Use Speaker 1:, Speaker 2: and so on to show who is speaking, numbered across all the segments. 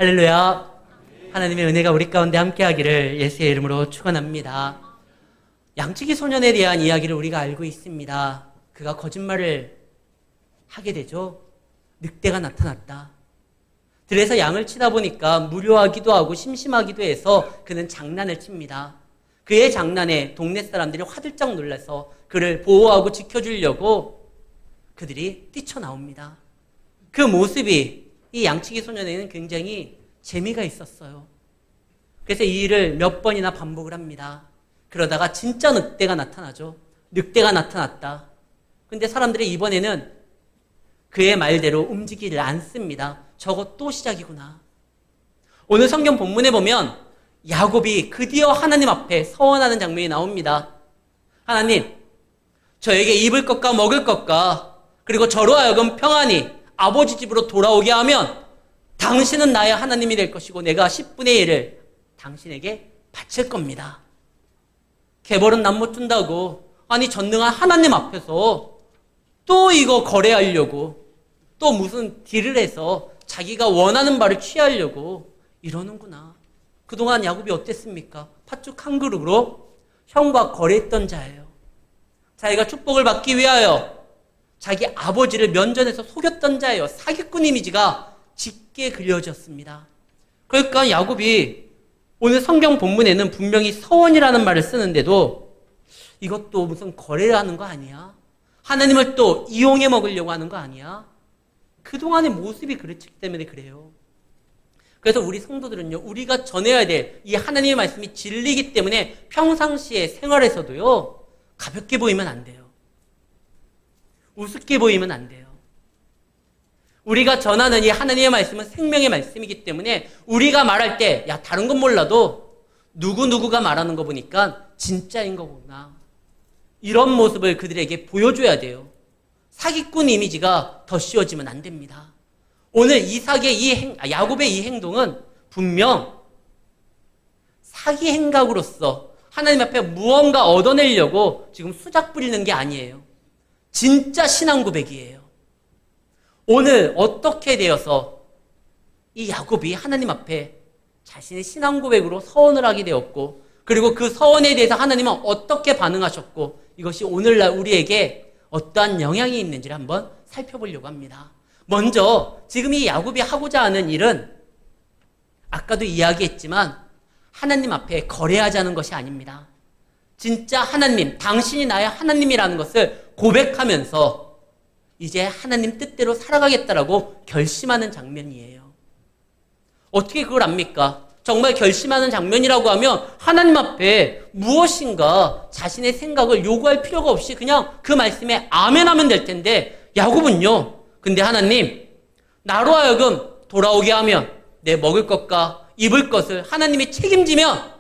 Speaker 1: 할렐루야. 하나님의 은혜가 우리 가운데 함께하기를 예수의 이름으로 축원합니다. 양치기 소년에 대한 이야기를 우리가 알고 있습니다. 그가 거짓말을 하게 되죠. 늑대가 나타났다. 들에서 양을 치다 보니까 무료하기도 하고 심심하기도 해서 그는 장난을 칩니다. 그의 장난에 동네 사람들이 화들짝 놀라서 그를 보호하고 지켜주려고 그들이 뛰쳐나옵니다. 그 모습이 이 양치기 소년에는 굉장히 재미가 있었어요. 그래서 이 일을 몇 번이나 반복을 합니다. 그러다가 진짜 늑대가 나타나죠. 늑대가 나타났다. 근데 사람들이 이번에는 그의 말대로 움직이질 않습니다. 저거 또 시작이구나. 오늘 성경 본문에 보면 야곱이 드디어 하나님 앞에 서원하는 장면이 나옵니다. 하나님, 저에게 입을 것과 먹을 것과 그리고 저로 하여금 평안히 아버지 집으로 돌아오게 하면 당신은 나의 하나님이 될 것이고 내가 10분의 1을 당신에게 바칠 겁니다. 개벌은 남 못 준다고 아니 전능한 하나님 앞에서 또 이거 거래하려고 또 무슨 딜을 해서 자기가 원하는 바를 취하려고 이러는구나. 그동안 야곱이 어땠습니까? 팥죽 한 그릇으로 형과 거래했던 자예요. 자기가 축복을 받기 위하여 자기 아버지를 면전에서 속였던 자예요. 사기꾼 이미지가 짙게 그려졌습니다. 그러니까 야곱이 오늘 성경 본문에는 분명히 서원이라는 말을 쓰는데도 이것도 무슨 거래를 하는 거 아니야? 하나님을 또 이용해 먹으려고 하는 거 아니야? 그동안의 모습이 그랬기 때문에 그래요. 그래서 우리 성도들은요, 우리가 전해야 될 이 하나님의 말씀이 진리이기 때문에 평상시에 생활에서도요, 가볍게 보이면 안 돼요. 우습게 보이면 안 돼요. 우리가 전하는 이 하나님의 말씀은 생명의 말씀이기 때문에 우리가 말할 때, 야, 다른 건 몰라도 누구누구가 말하는 거 보니까 진짜인 거구나. 이런 모습을 그들에게 보여줘야 돼요. 사기꾼 이미지가 더 씌워지면 안 됩니다. 오늘 야곱의 이 행동은 분명 사기 행각으로서 하나님 앞에 무언가 얻어내려고 지금 수작 부리는 게 아니에요. 진짜 신앙 고백이에요. 오늘 어떻게 되어서 이 야곱이 하나님 앞에 자신의 신앙 고백으로 서원을 하게 되었고 그리고 그 서원에 대해서 하나님은 어떻게 반응하셨고 이것이 오늘날 우리에게 어떠한 영향이 있는지를 한번 살펴보려고 합니다. 먼저 지금 이 야곱이 하고자 하는 일은 아까도 이야기했지만 하나님 앞에 거래하자는 것이 아닙니다. 진짜 하나님, 당신이 나의 하나님이라는 것을 고백하면서 이제 하나님 뜻대로 살아가겠다라고 결심하는 장면이에요. 어떻게 그걸 압니까? 정말 결심하는 장면이라고 하면 하나님 앞에 무엇인가 자신의 생각을 요구할 필요가 없이 그냥 그 말씀에 아멘하면 될 텐데 야곱은요. 근데 하나님, 나로 하여금 돌아오게 하면 내 먹을 것과 입을 것을 하나님이 책임지면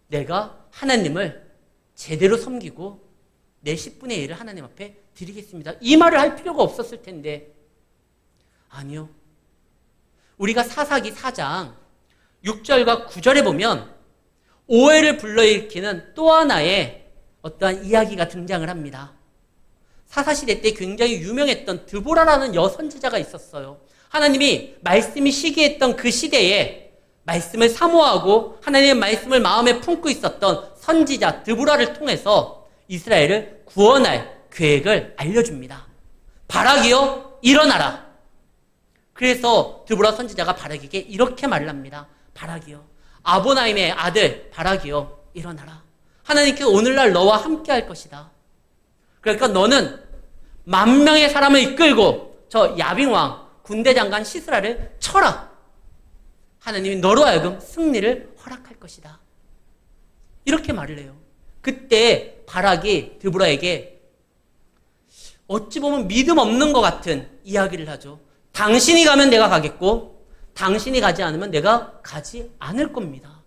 Speaker 1: 내가 하나님을 제대로 섬기고 내 10분의 1을 하나님 앞에 드리겠습니다. 이 말을 할 필요가 없었을 텐데 아니요. 우리가 사사기 4장 6절과 9절에 보면 오해를 불러일으키는 또 하나의 어떠한 이야기가 등장을 합니다. 사사시대 때 굉장히 유명했던 드보라라는 여선지자가 있었어요. 하나님이 말씀이 시기했던 그 시대에 말씀을 사모하고 하나님의 말씀을 마음에 품고 있었던 선지자 드보라를 통해서 이스라엘을 구원할 계획을 알려줍니다. 바락이여 일어나라. 그래서 드보라 선지자가 바락에게 이렇게 말을 합니다. 바락이여, 아보나임의 아들 바락이여 일어나라. 하나님께서 오늘날 너와 함께 할 것이다. 그러니까 너는 10,000명의 사람을 이끌고 저 야빙왕 군대 장관 시스라를 쳐라. 하나님이 너로 하여금 승리를 허락할 것이다. 이렇게 말을 해요. 그때 바락이 드보라에게 어찌 보면 믿음 없는 것 같은 이야기를 하죠. 당신이 가면 내가 가겠고 당신이 가지 않으면 내가 가지 않을 겁니다.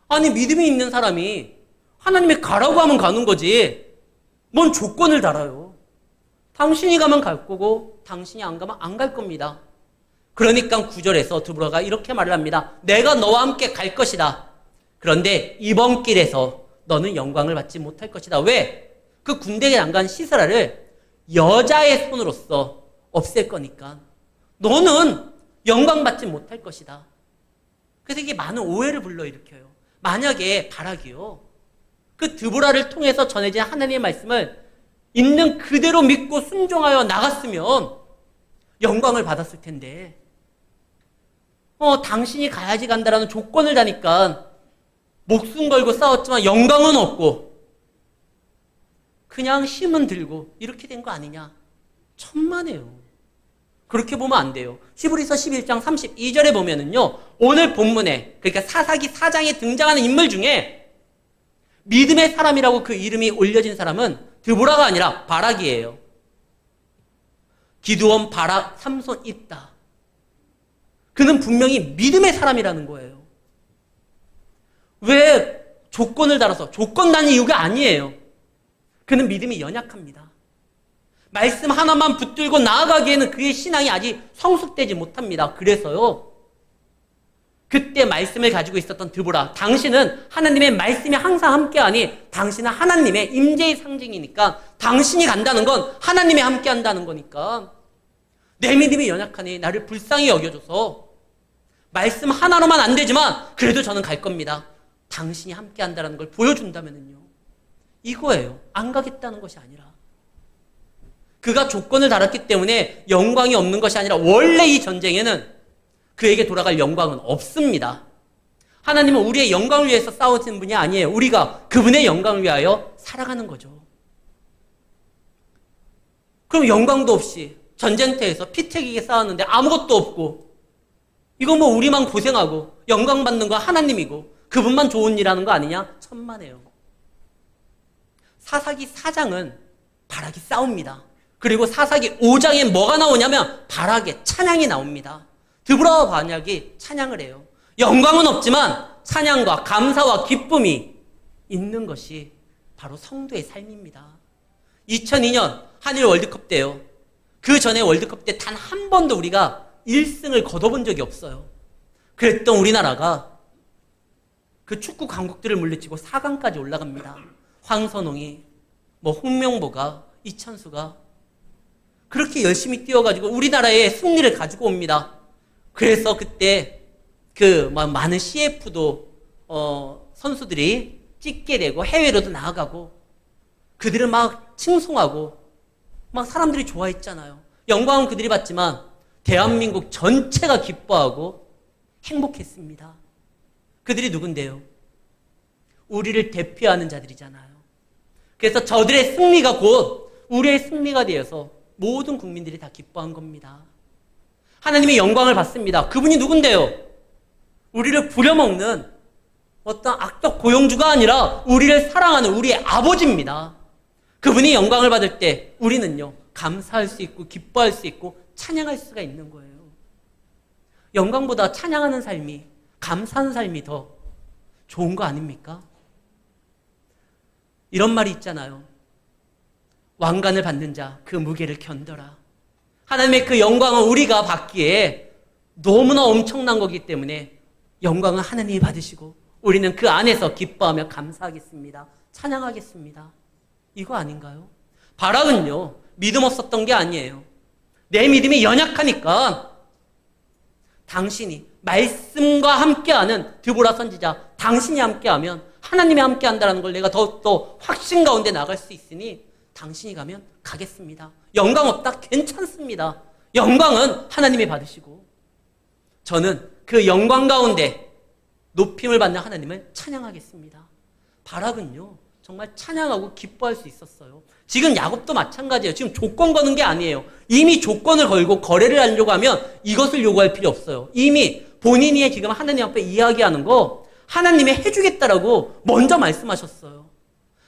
Speaker 1: 아니 믿음이 있는 사람이 하나님이 가라고 하면 가는 거지 뭔 조건을 달아요. 당신이 가면 갈 거고 당신이 안 가면 안 갈 겁니다. 그러니까 9절에서 드보라가 이렇게 말을 합니다. 내가 너와 함께 갈 것이다. 그런데 이번 길에서 너는 영광을 받지 못할 것이다. 왜? 그 군대 장관 시스라를 여자의 손으로서 없앨 거니까. 너는 영광 받지 못할 것이다. 그래서 이게 많은 오해를 불러일으켜요. 만약에 바락이요, 그 드보라를 통해서 전해진 하나님의 말씀을 있는 그대로 믿고 순종하여 나갔으면 영광을 받았을 텐데, 당신이 가야지 간다라는 조건을 다니까 목숨 걸고 싸웠지만 영광은 없고 그냥 힘은 들고 이렇게 된 거 아니냐. 천만에요. 그렇게 보면 안 돼요. 히브리서 11장 32절에 보면은요, 오늘 본문에, 그러니까 사사기 4장에 등장하는 인물 중에 믿음의 사람이라고 그 이름이 올려진 사람은 드보라가 아니라 바락이에요. 기드온, 바락, 삼손 있다. 그는 분명히 믿음의 사람이라는 거예요. 왜 조건을 달아서, 조건 단 이유가 아니에요. 그는 믿음이 연약합니다. 말씀 하나만 붙들고 나아가기에는 그의 신앙이 아직 성숙되지 못합니다. 그래서요, 그때 말씀을 가지고 있었던 드보라, 당신은 하나님의 말씀이 항상 함께하니 당신은 하나님의 임재의 상징이니까, 당신이 간다는 건 하나님이 함께한다는 거니까, 내 믿음이 연약하니 나를 불쌍히 여겨줘서 말씀 하나로만 안 되지만 그래도 저는 갈 겁니다. 당신이 함께한다는 걸 보여준다면요, 이거예요. 안 가겠다는 것이 아니라, 그가 조건을 달았기 때문에 영광이 없는 것이 아니라 원래 이 전쟁에는 그에게 돌아갈 영광은 없습니다. 하나님은 우리의 영광을 위해서 싸우시는 분이 아니에요. 우리가 그분의 영광을 위하여 살아가는 거죠. 그럼 영광도 없이 전쟁터에서 피태기게 싸웠는데 아무것도 없고, 이거 뭐 우리만 고생하고 영광 받는 거 하나님이고 그분만 좋은 일 하는 거 아니냐? 천만에요. 사사기 4장은 바락이 싸웁니다. 그리고 사사기 5장에 뭐가 나오냐면 바락의 찬양이 나옵니다. 드보라와 바락이 찬양을 해요. 영광은 없지만 찬양과 감사와 기쁨이 있는 것이 바로 성도의 삶입니다. 2002년 한일 월드컵 때요, 그 전에 월드컵 때 단 한 번도 우리가 1승을 거둬본 적이 없어요. 그랬던 우리나라가 그 축구 강국들을 물리치고 4강까지 올라갑니다. 황선홍이, 홍명보가, 이천수가 그렇게 열심히 뛰어가지고 우리나라에 승리를 가지고 옵니다. 그래서 그때 많은 CF도 선수들이 찍게 되고 해외로도 나아가고 그들을 막 칭송하고 막 사람들이 좋아했잖아요. 영광은 그들이 받지만 대한민국 전체가 기뻐하고 행복했습니다. 그들이 누군데요? 우리를 대표하는 자들이잖아요. 그래서 저들의 승리가 곧 우리의 승리가 되어서 모든 국민들이 다 기뻐한 겁니다. 하나님의 영광을 받습니다. 그분이 누군데요? 우리를 부려먹는 어떤 악덕 고용주가 아니라 우리를 사랑하는 우리의 아버지입니다. 그분이 영광을 받을 때 우리는요, 감사할 수 있고 기뻐할 수 있고 찬양할 수가 있는 거예요. 영광보다 찬양하는 삶이, 감사하는 삶이 더 좋은 거 아닙니까? 이런 말이 있잖아요. 왕관을 받는 자 그 무게를 견뎌라. 하나님의 그 영광은 우리가 받기에 너무나 엄청난 거기 때문에 영광은 하나님이 받으시고 우리는 그 안에서 기뻐하며 감사하겠습니다. 찬양하겠습니다. 이거 아닌가요? 바락은요, 믿음 없었던 게 아니에요. 내 믿음이 연약하니까 당신이 말씀과 함께하는 드보라 선지자, 당신이 함께하면 하나님이 함께한다는 걸 내가 더욱더 확신 가운데 나갈 수 있으니 당신이 가면 가겠습니다. 영광 없다? 괜찮습니다. 영광은 하나님이 받으시고 저는 그 영광 가운데 높임을 받는 하나님을 찬양하겠습니다. 바락은요, 정말 찬양하고 기뻐할 수 있었어요. 지금 야곱도 마찬가지예요. 지금 조건 거는 게 아니에요. 이미 조건을 걸고 거래를 하려고 하면 이것을 요구할 필요 없어요. 이미 본인이 지금 하나님 앞에 이야기하는 거 하나님이 해주겠다라고 먼저 말씀하셨어요.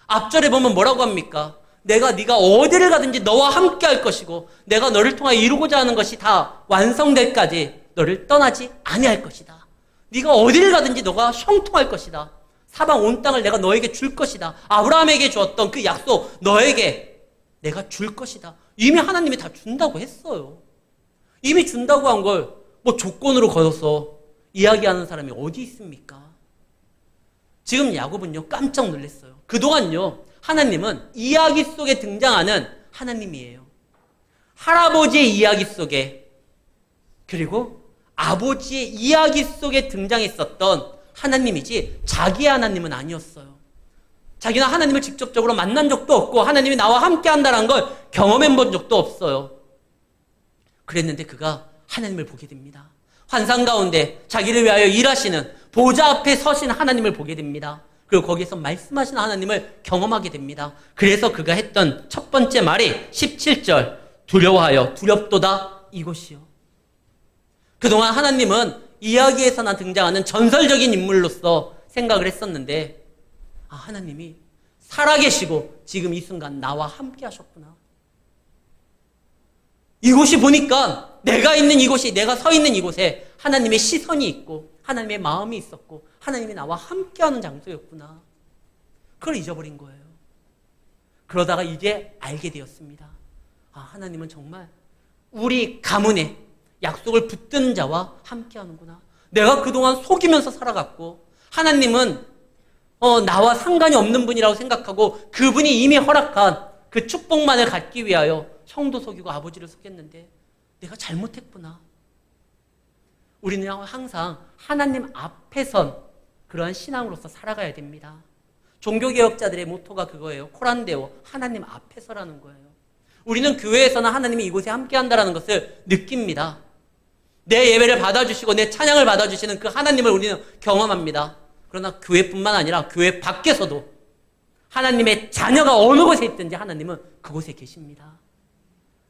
Speaker 1: 앞절에 보면 뭐라고 합니까? 네가 어디를 가든지 너와 함께 할 것이고 내가 너를 통하여 이루고자 하는 것이 다 완성될까지 너를 떠나지 아니할 것이다. 네가 어디를 가든지 너가 형통할 것이다. 사방 온 땅을 내가 너에게 줄 것이다. 아브라함에게 주었던 그 약속 너에게 내가 줄 것이다. 이미 하나님이 다 준다고 했어요. 이미 준다고 한 걸 조건으로 걸어서 이야기하는 사람이 어디 있습니까? 지금 야곱은요, 깜짝 놀랐어요. 그동안요, 하나님은 이야기 속에 등장하는 하나님이에요. 할아버지의 이야기 속에, 그리고 아버지의 이야기 속에 등장했었던 하나님이지 자기의 하나님은 아니었어요. 자기는 하나님을 직접적으로 만난 적도 없고 하나님이 나와 함께 한다는 걸 경험해 본 적도 없어요. 그랬는데 그가 하나님을 보게 됩니다. 환상 가운데 자기를 위하여 일하시는 보좌 앞에 서신 하나님을 보게 됩니다. 그리고 거기에서 말씀하시는 하나님을 경험하게 됩니다. 그래서 그가 했던 첫 번째 말이 17절 두려워하여 두렵도다 이곳이요. 그동안 하나님은 이야기에서나 등장하는 전설적인 인물로서 생각을 했었는데 하나님이 살아계시고 지금 이 순간 나와 함께 하셨구나. 이곳이 보니까 내가 있는 이곳이 내가 서 있는 이곳에 하나님의 시선이 있고 하나님의 마음이 있었고 하나님이 나와 함께하는 장소였구나. 그걸 잊어버린 거예요. 그러다가 이제 알게 되었습니다. 하나님은 정말 우리 가문에 약속을 붙든 자와 함께하는구나. 내가 그동안 속이면서 살아갔고 하나님은 나와 상관이 없는 분이라고 생각하고 그분이 이미 허락한 그 축복만을 갖기 위하여 형도 속이고 아버지를 속였는데 내가 잘못했구나. 우리는 항상 하나님 앞에 선 그러한 신앙으로서 살아가야 됩니다. 종교개혁자들의 모토가 그거예요. 코란데오, 하나님 앞에 서라는 거예요. 우리는 교회에서는 하나님이 이곳에 함께 한다는 것을 느낍니다. 내 예배를 받아주시고 내 찬양을 받아주시는 그 하나님을 우리는 경험합니다. 그러나 교회뿐만 아니라 교회 밖에서도 하나님의 자녀가 어느 곳에 있든지 하나님은 그곳에 계십니다.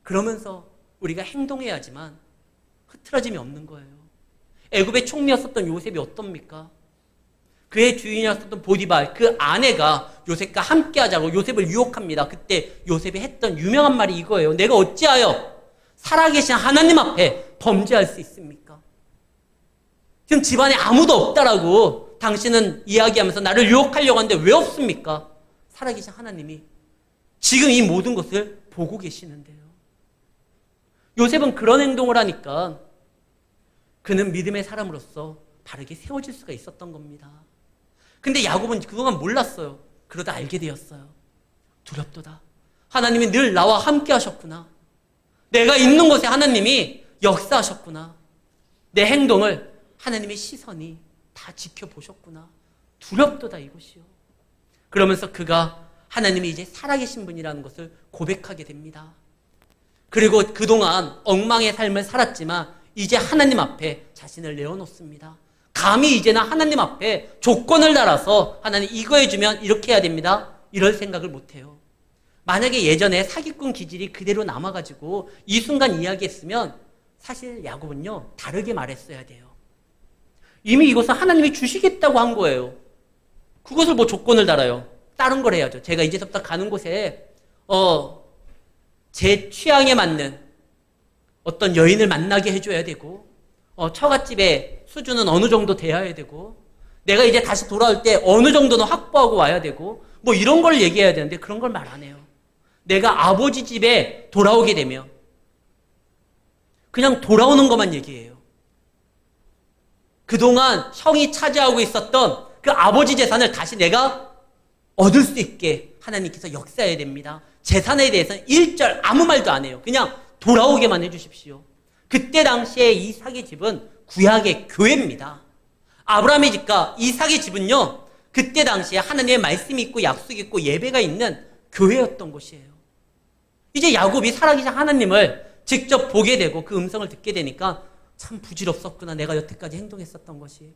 Speaker 1: 그러면서 우리가 행동해야지만 흐트러짐이 없는 거예요. 애굽의 총리였었던 요셉이 어떻습니까? 그의 주인이었었던 보디발, 그 아내가 요셉과 함께 하자고 요셉을 유혹합니다. 그때 요셉이 했던 유명한 말이 이거예요. 내가 어찌하여 살아계신 하나님 앞에 범죄할 수 있습니까? 지금 집안에 아무도 없다라고 당신은 이야기하면서 나를 유혹하려고 하는데 왜 없습니까? 살아계신 하나님이 지금 이 모든 것을 보고 계시는데요. 요셉은 그런 행동을 하니까 그는 믿음의 사람으로서 바르게 세워질 수가 있었던 겁니다. 근데 야곱은 그동안 몰랐어요. 그러다 알게 되었어요. 두렵도다. 하나님이 늘 나와 함께 하셨구나. 내가 있는 곳에 하나님이 역사하셨구나. 내 행동을 하나님의 시선이 다 지켜보셨구나. 두렵도다 이것이요. 그러면서 그가 하나님이 이제 살아계신 분이라는 것을 고백하게 됩니다. 그리고 그동안 엉망의 삶을 살았지만 이제 하나님 앞에 자신을 내어놓습니다. 감히 이제는 하나님 앞에 조건을 달아서 하나님 이거 해주면 이렇게 해야 됩니다. 이럴 생각을 못해요. 만약에 예전에 사기꾼 기질이 그대로 남아가지고 이 순간 이야기했으면 사실 야곱은요 다르게 말했어야 돼요. 이미 이것은 하나님이 주시겠다고 한 거예요. 그것을 뭐 조건을 달아요. 다른 걸 해야죠. 제가 이제부터 가는 곳에 제 취향에 맞는 어떤 여인을 만나게 해줘야 되고 처갓집의 수준은 어느 정도 돼야 되고 내가 이제 다시 돌아올 때 어느 정도는 확보하고 와야 되고 뭐 이런 걸 얘기해야 되는데 그런 걸 말 안 해요. 내가 아버지 집에 돌아오게 되면 그냥 돌아오는 것만 얘기해요. 그동안 형이 차지하고 있었던 그 아버지 재산을 다시 내가 얻을 수 있게 하나님께서 역사해야 됩니다. 재산에 대해서는 일절 아무 말도 안 해요. 그냥 돌아오게만 해주십시오. 그때 당시에 이삭의 집은 구약의 교회입니다. 아브라함의 집과 이삭의 집은요, 그때 당시에 하나님의 말씀이 있고 약속이 있고 예배가 있는 교회였던 곳이에요. 이제 야곱이 살아계신 하나님을 직접 보게 되고 그 음성을 듣게 되니까 참 부질없었구나. 내가 여태까지 행동했었던 것이.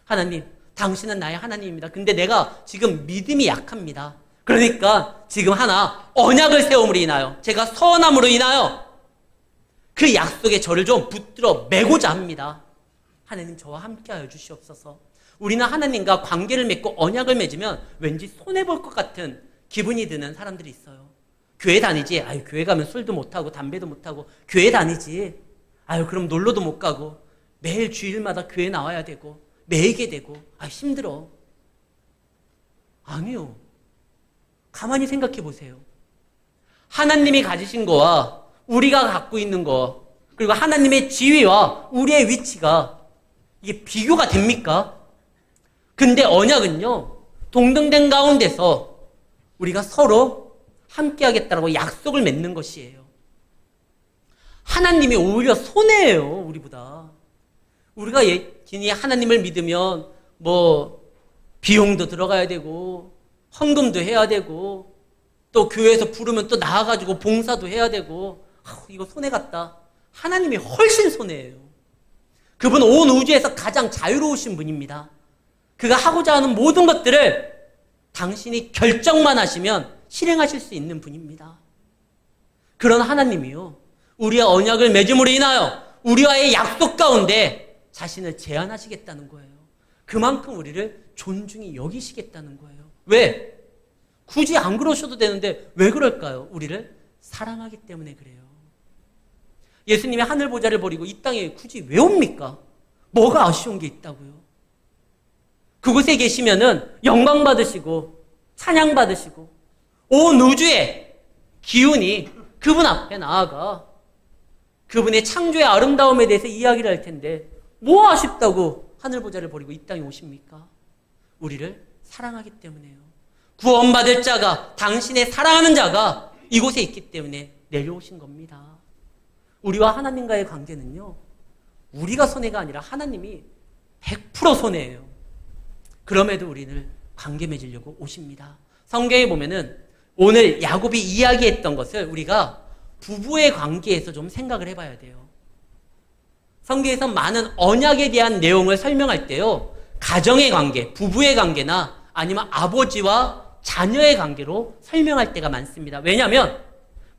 Speaker 1: 하나님, 당신은 나의 하나님입니다. 근데 내가 지금 믿음이 약합니다. 그러니까 지금 하나 언약을 세움으로 인하여 제가 서원함으로 인하여 그 약속에 저를 좀 붙들어 매고자 합니다. 하나님 저와 함께하여 주시옵소서. 우리는 하나님과 관계를 맺고 언약을 맺으면 왠지 손해볼 것 같은 기분이 드는 사람들이 있어요. 교회 다니지. 아유 교회 가면 술도 못하고 담배도 못하고 교회 다니지. 아유 그럼 놀러도 못 가고 매일 주일마다 교회 나와야 되고 매이게 되고 힘들어. 아니요. 가만히 생각해 보세요. 하나님이 가지신 거와 우리가 갖고 있는 거 그리고 하나님의 지위와 우리의 위치가 이게 비교가 됩니까? 근데 언약은요 동등된 가운데서 우리가 서로 함께 하겠다라고 약속을 맺는 것이에요. 하나님이 오히려 손해예요. 우리보다. 우리가 괜히 하나님을 믿으면 뭐 비용도 들어가야 되고 헌금도 해야 되고 또 교회에서 부르면 또 나와가지고 봉사도 해야 되고 이거 손해 같다. 하나님이 훨씬 손해예요. 그분 온 우주에서 가장 자유로우신 분입니다. 그가 하고자 하는 모든 것들을 당신이 결정만 하시면 실행하실 수 있는 분입니다. 그런 하나님이요, 우리의 언약을 맺음으로 인하여 우리와의 약속 가운데 자신을 제한하시겠다는 거예요. 그만큼 우리를 존중히 여기시겠다는 거예요. 왜? 굳이 안 그러셔도 되는데 왜 그럴까요? 우리를 사랑하기 때문에 그래요. 예수님이 하늘 보좌를 버리고 이 땅에 굳이 왜 옵니까? 뭐가 아쉬운 게 있다고요? 그곳에 계시면은 영광 받으시고 찬양 받으시고 온 우주의 기운이 그분 앞에 나아가 그분의 창조의 아름다움에 대해서 이야기를 할 텐데 뭐 아쉽다고 하늘 보좌를 버리고 이 땅에 오십니까? 우리를 사랑하기 때문에요. 구원받을 자가, 당신의 사랑하는 자가 이곳에 있기 때문에 내려오신 겁니다. 우리와 하나님과의 관계는요, 우리가 손해가 아니라 하나님이 100% 손해예요. 그럼에도 우리를 관계 맺으려고 오십니다. 성경에 보면은 오늘 야곱이 이야기했던 것을 우리가 부부의 관계에서 좀 생각을 해봐야 돼요. 성경에서 많은 언약에 대한 내용을 설명할 때요, 가정의 관계, 부부의 관계나 아니면 아버지와 자녀의 관계로 설명할 때가 많습니다. 왜냐하면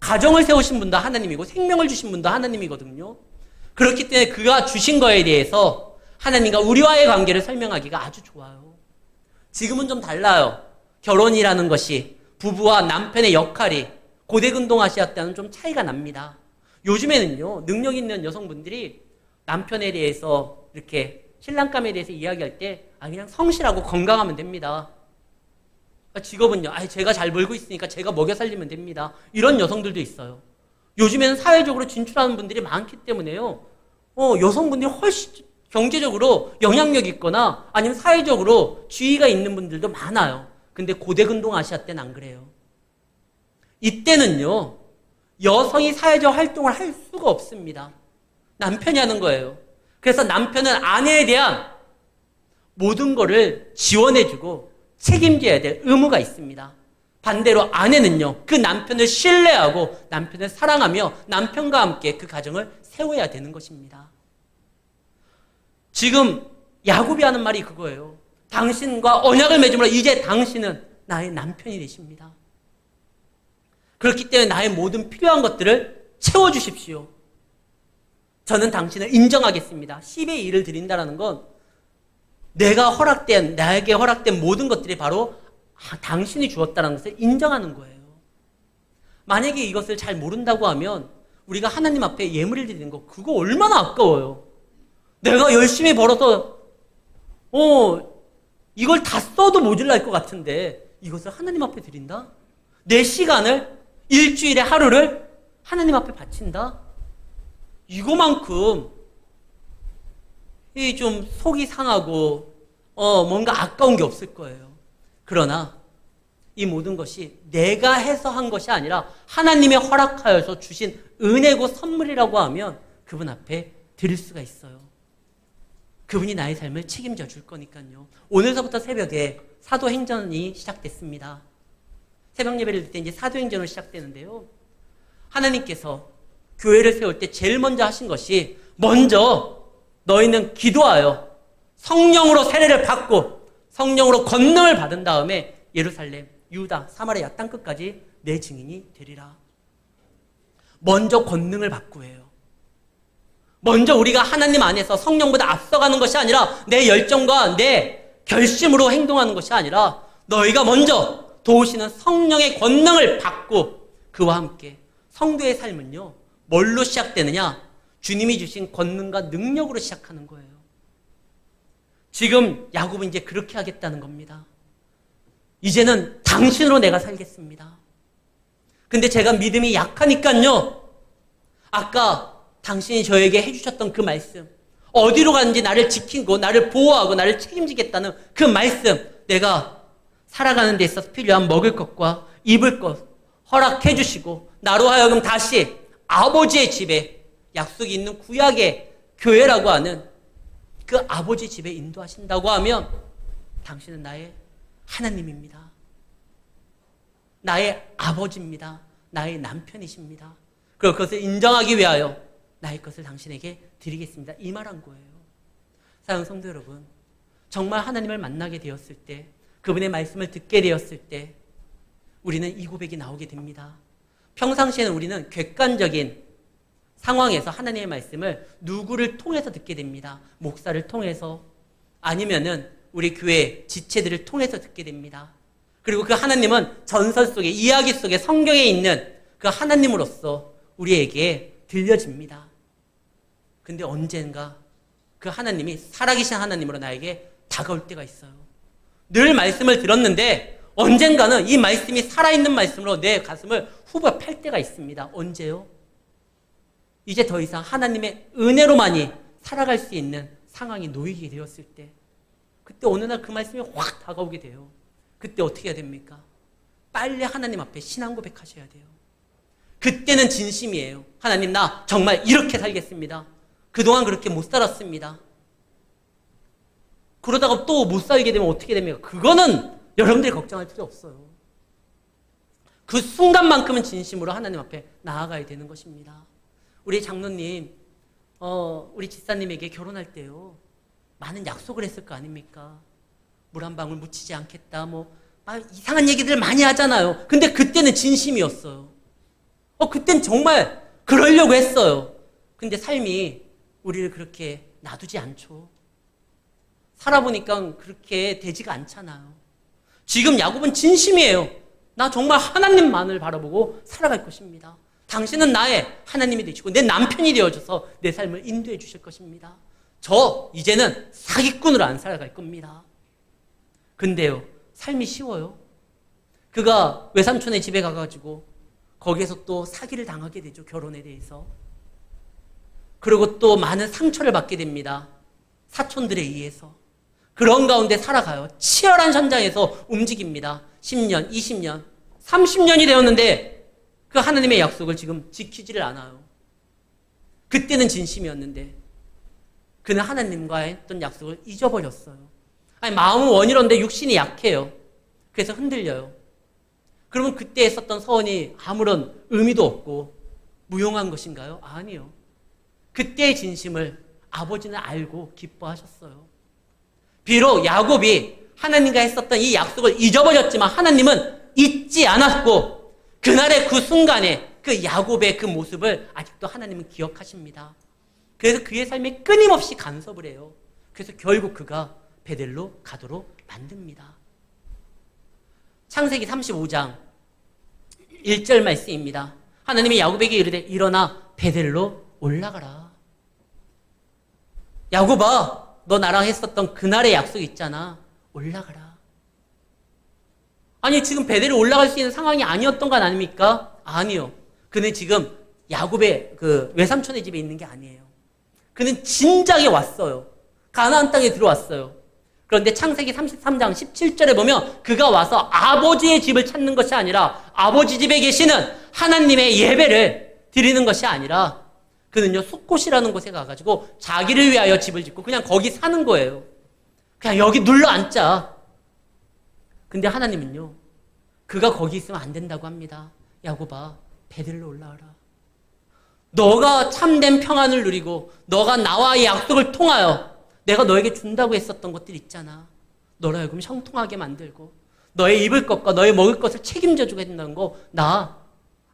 Speaker 1: 가정을 세우신 분도 하나님이고 생명을 주신 분도 하나님이거든요. 그렇기 때문에 그가 주신 거에 대해서 하나님과 우리와의 관계를 설명하기가 아주 좋아요. 지금은 좀 달라요. 결혼이라는 것이 부부와 남편의 역할이 고대근동아시아 때는 좀 차이가 납니다. 요즘에는요, 능력 있는 여성분들이 남편에 대해서 이렇게 신랑감에 대해서 이야기할 때 그냥 성실하고 건강하면 됩니다. 직업은요, 제가 잘 벌고 있으니까 제가 먹여 살리면 됩니다. 이런 여성들도 있어요. 요즘에는 사회적으로 진출하는 분들이 많기 때문에요, 여성분들이 훨씬 경제적으로 영향력 있거나 아니면 사회적으로 지위가 있는 분들도 많아요. 근데 고대근동 아시아 때는 안 그래요. 이때는요, 여성이 사회적 활동을 할 수가 없습니다. 남편이 하는 거예요. 그래서 남편은 아내에 대한 모든 거를 지원해주고 책임져야 될 의무가 있습니다. 반대로 아내는요, 그 남편을 신뢰하고 남편을 사랑하며 남편과 함께 그 가정을 세워야 되는 것입니다. 지금 야곱이 하는 말이 그거예요. 당신과 언약을 맺음으로 이제 당신은 나의 남편이 되십니다. 그렇기 때문에 나의 모든 필요한 것들을 채워주십시오. 저는 당신을 인정하겠습니다. 10의 1을 드린다는 건 나에게 허락된 모든 것들이 바로 당신이 주었다는 것을 인정하는 거예요. 만약에 이것을 잘 모른다고 하면 우리가 하나님 앞에 예물을 드리는 거, 그거 얼마나 아까워요. 내가 열심히 벌어서 이걸 다 써도 모자랄 것 같은데 이것을 하나님 앞에 드린다? 내 시간을, 일주일에 하루를 하나님 앞에 바친다? 이거만큼 좀 속이 상하고 뭔가 아까운 게 없을 거예요. 그러나 이 모든 것이 내가 해서 한 것이 아니라 하나님이 허락하여서 주신 은혜고 선물이라고 하면 그분 앞에 드릴 수가 있어요. 그분이 나의 삶을 책임져 줄 거니까요. 오늘서부터 새벽에 사도행전이 시작됐습니다. 새벽 예배를 드릴 때 이제 사도행전으로 시작되는데요, 하나님께서 교회를 세울 때 제일 먼저 하신 것이, 먼저 너희는 기도하여 성령으로 세례를 받고 성령으로 권능을 받은 다음에 예루살렘, 유다, 사마리아 땅끝까지 내 증인이 되리라. 먼저 권능을 받고 해요. 먼저 우리가 하나님 안에서 성령보다 앞서가는 것이 아니라 내 열정과 내 결심으로 행동하는 것이 아니라 너희가 먼저 도우시는 성령의 권능을 받고 그와 함께 성도의 삶은요, 뭘로 시작되느냐? 주님이 주신 권능과 능력으로 시작하는 거예요. 지금 야곱은 이제 그렇게 하겠다는 겁니다. 이제는 당신으로 내가 살겠습니다. 근데 제가 믿음이 약하니까요, 아까 당신이 저에게 해주셨던 그 말씀, 어디로 가는지 나를 지키고 나를 보호하고 나를 책임지겠다는 그 말씀, 내가 살아가는 데 있어서 필요한 먹을 것과 입을 것 허락해 주시고 나로 하여금 다시 아버지의 집에, 약속이 있는 구약의 교회라고 하는 그 아버지 집에 인도하신다고 하면 당신은 나의 하나님입니다. 나의 아버지입니다. 나의 남편이십니다. 그리고 그것을 인정하기 위하여 나의 것을 당신에게 드리겠습니다. 이 말한 거예요. 사랑하는 성도 여러분, 정말 하나님을 만나게 되었을 때, 그분의 말씀을 듣게 되었을 때 우리는 이 고백이 나오게 됩니다. 평상시에는 우리는 객관적인 상황에서 하나님의 말씀을 누구를 통해서 듣게 됩니다. 목사를 통해서, 아니면은 우리 교회 지체들을 통해서 듣게 됩니다. 그리고 그 하나님은 전설 속에, 이야기 속에, 성경에 있는 그 하나님으로서 우리에게 들려집니다. 근데 언젠가 그 하나님이 살아계신 하나님으로 나에게 다가올 때가 있어요. 늘 말씀을 들었는데 언젠가는 이 말씀이 살아있는 말씀으로 내 가슴을 후벼 팔 때가 있습니다. 언제요? 이제 더 이상 하나님의 은혜로만이 살아갈 수 있는 상황이 놓이게 되었을 때, 그때 어느 날 그 말씀이 확 다가오게 돼요. 그때 어떻게 해야 됩니까? 빨리 하나님 앞에 신앙 고백하셔야 돼요. 그때는 진심이에요. 하나님, 나 정말 이렇게 살겠습니다. 그동안 그렇게 못 살았습니다. 그러다가 또 못 살게 되면 어떻게 됩니까? 그거는 여러분들이 걱정할 필요 없어요. 그 순간만큼은 진심으로 하나님 앞에 나아가야 되는 것입니다. 우리 장로님, 우리 집사님에게 결혼할 때요, 많은 약속을 했을 거 아닙니까? 물 한 방울 묻히지 않겠다, 이상한 얘기들 많이 하잖아요. 근데 그때는 진심이었어요. 그땐 정말 그러려고 했어요. 근데 삶이 우리를 그렇게 놔두지 않죠. 살아보니까 그렇게 되지가 않잖아요. 지금 야곱은 진심이에요. 나 정말 하나님만을 바라보고 살아갈 것입니다. 당신은 나의 하나님이 되시고 내 남편이 되어줘서 내 삶을 인도해 주실 것입니다. 저 이제는 사기꾼으로 안 살아갈 겁니다. 근데요, 삶이 쉬워요? 그가 외삼촌의 집에 가가지고 거기에서 또 사기를 당하게 되죠. 결혼에 대해서. 그리고 또 많은 상처를 받게 됩니다. 사촌들에 의해서. 그런 가운데 살아가요. 치열한 현장에서 움직입니다. 10년, 20년, 30년이 되었는데 그 하나님의 약속을 지금 지키지를 않아요. 그때는 진심이었는데 그는 하나님과 했던 약속을 잊어버렸어요. 마음은 원이런데 육신이 약해요. 그래서 흔들려요. 그러면 그때 했었던 서원이 아무런 의미도 없고 무용한 것인가요? 아니요. 그때의 진심을 아버지는 알고 기뻐하셨어요. 비록 야곱이 하나님과 했었던 이 약속을 잊어버렸지만 하나님은 잊지 않았고 그날의 그 순간에 그 야곱의 그 모습을 아직도 하나님은 기억하십니다. 그래서 그의 삶에 끊임없이 간섭을 해요. 그래서 결국 그가 베델로 가도록 만듭니다. 창세기 35장 1절 말씀입니다. 하나님이 야곱에게 이르되 일어나 베델로 올라가라. 야곱아, 너 나랑 했었던 그날의 약속 있잖아. 올라가라. 아니, 지금 베델로 올라갈 수 있는 상황이 아니었던 건 아닙니까? 아니요. 그는 지금 야곱의 그 외삼촌의 집에 있는 게 아니에요. 그는 진작에 왔어요. 가나안 땅에 들어왔어요. 그런데 창세기 33장 17절에 보면 그가 와서 아버지의 집을 찾는 것이 아니라 아버지 집에 계시는 하나님의 예배를 드리는 것이 아니라 그는요, 숫곳이라는 곳에 가가지고 자기를 위하여 집을 짓고 그냥 거기 사는 거예요. 그냥 여기 눌러 앉자. 근데 하나님은요, 그가 거기 있으면 안 된다고 합니다. 야곱아, 베델로 올라와라. 너가 참된 평안을 누리고 너가 나와의 약속을 통하여 내가 너에게 준다고 했었던 것들 있잖아. 너를 하여금 형통하게 만들고 너의 입을 것과 너의 먹을 것을 책임져 주게 된다는 거 나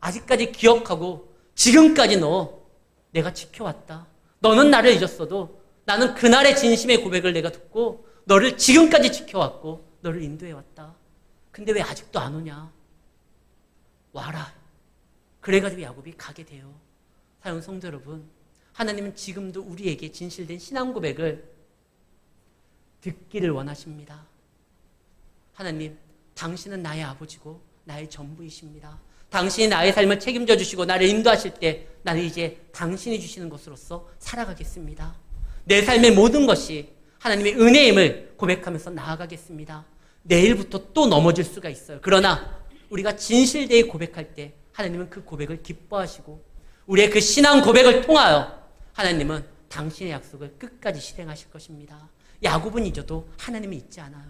Speaker 1: 아직까지 기억하고 지금까지 너 내가 지켜왔다. 너는 나를 잊었어도 나는 그날의 진심의 고백을 내가 듣고 너를 지금까지 지켜왔고 너를 인도해왔다. 근데 왜 아직도 안 오냐? 와라. 그래가지고 야곱이 가게 돼요. 사랑하는 성도 여러분, 하나님은 지금도 우리에게 진실된 신앙 고백을 듣기를 원하십니다. 하나님, 당신은 나의 아버지고 나의 전부이십니다. 당신이 나의 삶을 책임져 주시고 나를 인도하실 때 나는 이제 당신이 주시는 것으로서 살아가겠습니다. 내 삶의 모든 것이 하나님의 은혜임을 고백하면서 나아가겠습니다. 내일부터 또 넘어질 수가 있어요. 그러나 우리가 진실되이 고백할 때 하나님은 그 고백을 기뻐하시고 우리의 그 신앙 고백을 통하여 하나님은 당신의 약속을 끝까지 실행하실 것입니다. 야곱은 잊어도 하나님은 잊지 않아요.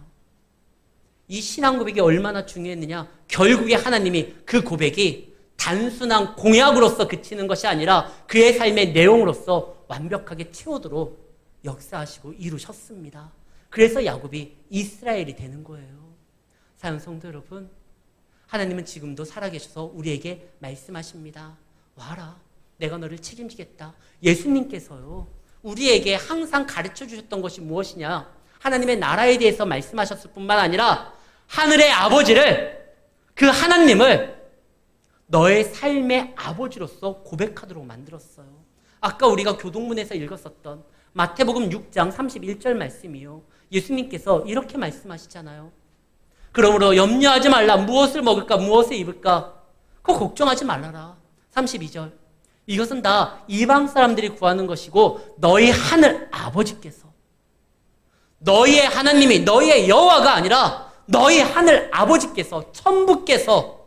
Speaker 1: 이 신앙 고백이 얼마나 중요했느냐. 결국에 하나님이 그 고백이 단순한 공약으로서 그치는 것이 아니라 그의 삶의 내용으로서 완벽하게 채우도록 역사하시고 이루셨습니다. 그래서 야곱이 이스라엘이 되는 거예요. 사랑하는 성도 여러분, 하나님은 지금도 살아계셔서 우리에게 말씀하십니다. 와라, 내가 너를 책임지겠다. 예수님께서요, 우리에게 항상 가르쳐 주셨던 것이 무엇이냐? 하나님의 나라에 대해서 말씀하셨을 뿐만 아니라 하늘의 아버지를, 그 하나님을 너의 삶의 아버지로서 고백하도록 만들었어요. 아까 우리가 교동문에서 읽었었던 마태복음 6장 31절 말씀이요. 예수님께서 이렇게 말씀하시잖아요. 그러므로 염려하지 말라. 무엇을 먹을까? 무엇을 입을까? 그거 걱정하지 말라라. 32절. 이것은 다 이방 사람들이 구하는 것이고 너희 하늘 아버지께서, 너희의 하나님이, 너희의 여호와가 아니라 너희 하늘 아버지께서, 천부께서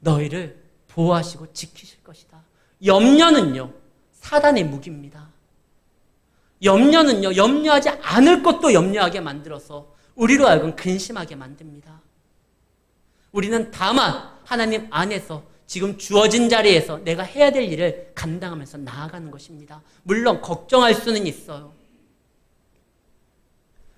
Speaker 1: 너희를 보호하시고 지키실 것이다. 염려는요, 사단의 무기입니다. 염려는요, 염려하지 않을 것도 염려하게 만들어서 우리로 하여금 근심하게 만듭니다. 우리는 다만 하나님 안에서 지금 주어진 자리에서 내가 해야 될 일을 감당하면서 나아가는 것입니다. 물론 걱정할 수는 있어요.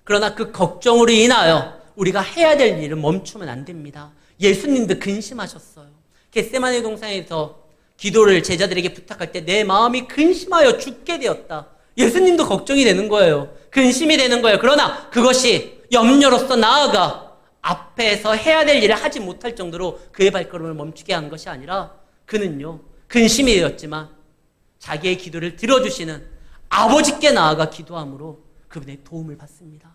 Speaker 1: 그러나 그 걱정으로 인하여 우리가 해야 될 일을 멈추면 안 됩니다. 예수님도 근심하셨어요. 겟세마네 동산에서 기도를 제자들에게 부탁할 때 내 마음이 근심하여 죽게 되었다. 예수님도 걱정이 되는 거예요. 근심이 되는 거예요. 그러나 그것이 염려로서 나아가 앞에서 해야 될 일을 하지 못할 정도로 그의 발걸음을 멈추게 한 것이 아니라 그는요, 근심이 되었지만 자기의 기도를 들어주시는 아버지께 나아가 기도함으로 그분의 도움을 받습니다.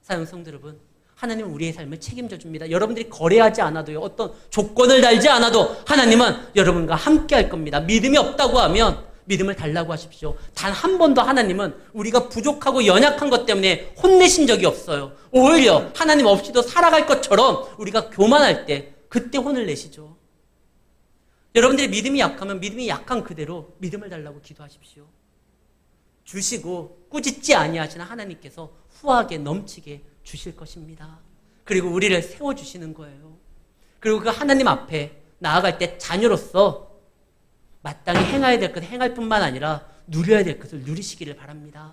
Speaker 1: 사랑하는 성도 여러분, 하나님은 우리의 삶을 책임져 줍니다. 여러분들이 거래하지 않아도요, 어떤 조건을 달지 않아도 하나님은 여러분과 함께 할 겁니다. 믿음이 없다고 하면 믿음을 달라고 하십시오. 단 한 번도 하나님은 우리가 부족하고 연약한 것 때문에 혼내신 적이 없어요. 오히려 하나님 없이도 살아갈 것처럼 우리가 교만할 때 그때 혼을 내시죠. 여러분들이 믿음이 약하면 믿음이 약한 그대로 믿음을 달라고 기도하십시오. 주시고 꾸짖지 아니하시는 하나님께서 후하게 넘치게 주실 것입니다. 그리고 우리를 세워주시는 거예요. 그리고 그 하나님 앞에 나아갈 때 자녀로서 마땅히 행해야 될 것을 행할 뿐만 아니라 누려야 될 것을 누리시기를 바랍니다.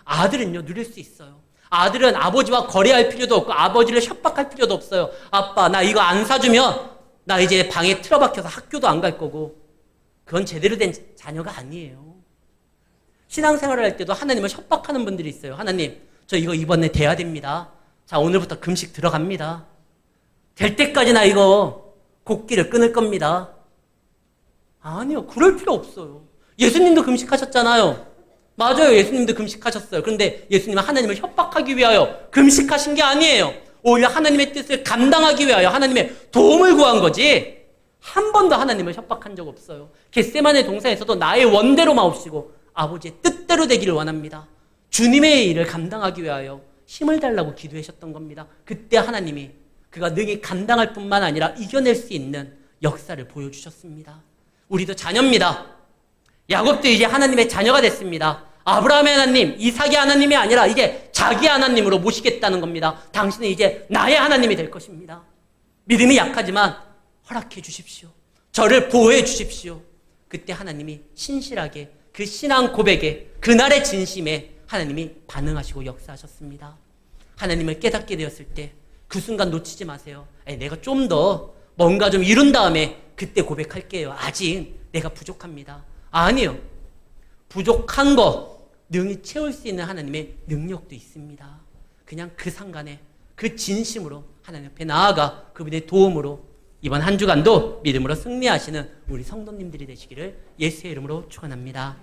Speaker 1: 아들은요, 누릴 수 있어요. 아들은 아버지와 거래할 필요도 없고 아버지를 협박할 필요도 없어요. 아빠, 나 이거 안 사주면 나 이제 방에 틀어박혀서 학교도 안 갈 거고. 그건 제대로 된 자녀가 아니에요. 신앙생활을 할 때도 하나님을 협박하는 분들이 있어요. 하나님, 저 이거 이번에 돼야 됩니다. 자, 오늘부터 금식 들어갑니다. 될 때까지 나 이거 곡기를 끊을 겁니다. 아니요, 그럴 필요 없어요. 예수님도 금식하셨잖아요. 맞아요, 예수님도 금식하셨어요. 그런데 예수님은 하나님을 협박하기 위하여 금식하신 게 아니에요. 오히려 하나님의 뜻을 감당하기 위하여 하나님의 도움을 구한 거지, 한 번도 하나님을 협박한 적 없어요. 겟세마네 동산에서도 나의 원대로 마옵시고 아버지의 뜻대로 되기를 원합니다. 주님의 일을 감당하기 위하여 힘을 달라고 기도하셨던 겁니다. 그때 하나님이 그가 능히 감당할 뿐만 아니라 이겨낼 수 있는 역사를 보여주셨습니다. 우리도 자녀입니다. 야곱도 이제 하나님의 자녀가 됐습니다. 아브라함의 하나님, 이삭의 하나님이 아니라 이제 자기 하나님으로 모시겠다는 겁니다. 당신은 이제 나의 하나님이 될 것입니다. 믿음이 약하지만 허락해 주십시오. 저를 보호해 주십시오. 그때 하나님이 신실하게 그 신앙 고백에, 그날의 진심에 하나님이 반응하시고 역사하셨습니다. 하나님을 깨닫게 되었을 때 그 순간 놓치지 마세요. 내가 좀 더 뭔가 좀 이룬 다음에 그때 고백할게요. 아직 내가 부족합니다. 아니요. 부족한 거 능히 채울 수 있는 하나님의 능력도 있습니다. 그냥 그 상간에 그 진심으로 하나님 앞에 나아가 그분의 도움으로 이번 한 주간도 믿음으로 승리하시는 우리 성도님들이 되시기를 예수의 이름으로 축원합니다.